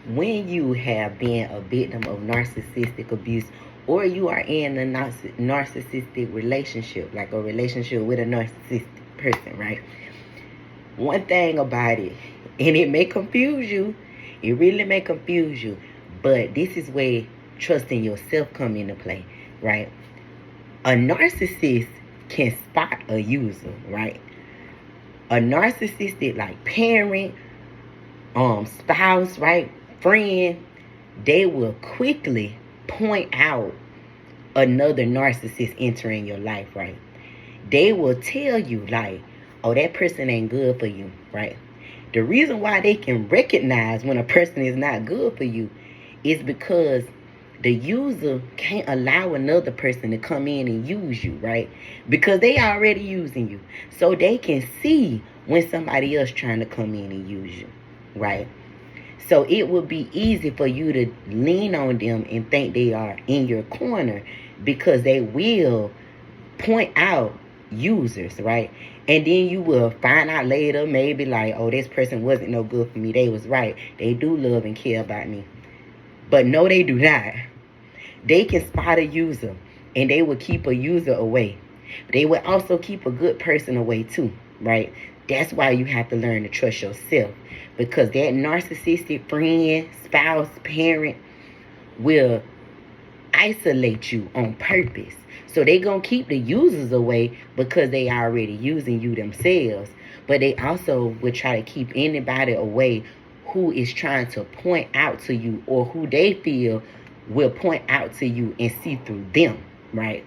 when you have been a victim of narcissistic abuse, or you are in a narcissistic relationship, like a relationship with a narcissistic person, right? One thing about it, and it may confuse you, it really may confuse you, but this is where trusting yourself come into play, right? A narcissist can spot a user, right? A narcissistic, like parent, spouse, right, friend, they will quickly point out another narcissist entering your life, right? They will tell you, like, oh, that person ain't good for you, right? The reason why they can recognize when a person is not good for you is because the user can't allow another person to come in and use you, right? Because they already using you. So they can see when somebody else trying to come in and use you, right? So it would be easy for you to lean on them and think they are in your corner, because they will point out users, right? And then you will find out later, maybe like, oh, this person wasn't no good for me. They was right. They do love and care about me. But no, they do not. They can spot a user, and they will keep a user away. They will also keep a good person away too, right? That's why you have to learn to trust yourself, because that narcissistic friend, spouse, parent will isolate you on purpose. So they gonna keep the users away because they already using you themselves. But they also will try to keep anybody away who is trying to point out to you, or who they feel will point out to you and see through them, right?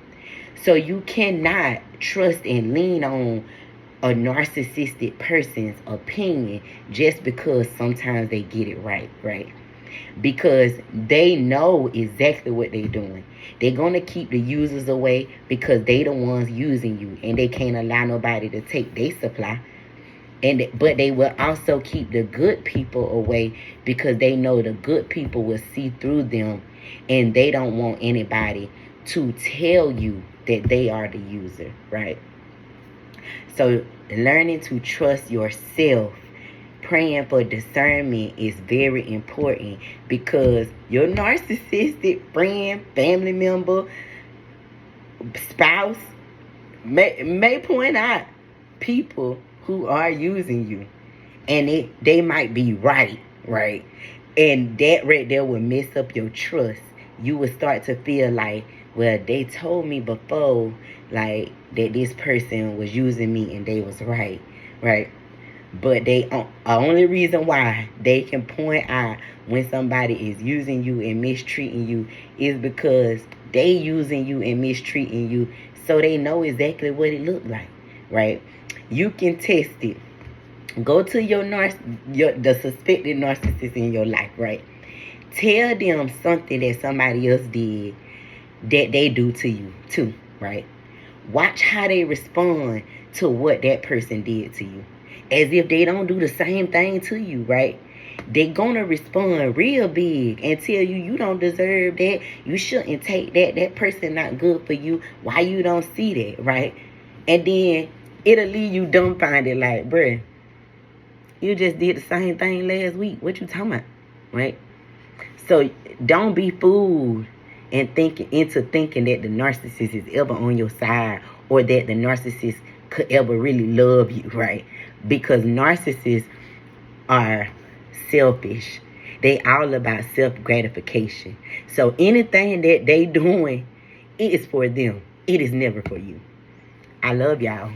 So you cannot trust and lean on a narcissistic person's opinion just because sometimes they get it right, right? Because they know exactly what they're doing. They're going to keep the users away because they the ones using you, and they can't allow nobody to take their supply. But they will also keep the good people away because they know the good people will see through them, and they don't want anybody to tell you that they are the user, right? So learning to trust yourself, praying for discernment is very important, because your narcissistic friend, family member, spouse may point out people who are using you, and they might be right? And that right there will mess up your trust. You will start to feel like, well, they told me before, like, that this person was using me and they was right? But they only reason why they can point out when somebody is using you and mistreating you is because they using you and mistreating you, so they know exactly what it looked like, right? You can test it. Go to the suspected narcissist in your life, right? Tell them something that somebody else did that they do to you too, right? Watch how they respond to what that person did to you. As if they don't do the same thing to you, right? They're going to respond real big and tell you, you don't deserve that. You shouldn't take that. That person not good for you. Why you don't see that, right? And then it'll leave you dumbfounded like, bruh, you just did the same thing last week. What you talking about, right? So don't be fooled into thinking that the narcissist is ever on your side, or that the narcissist could ever really love you, right? Because narcissists are selfish. They all about self-gratification. So anything that they doing, it is for them. It is never for you. I love y'all.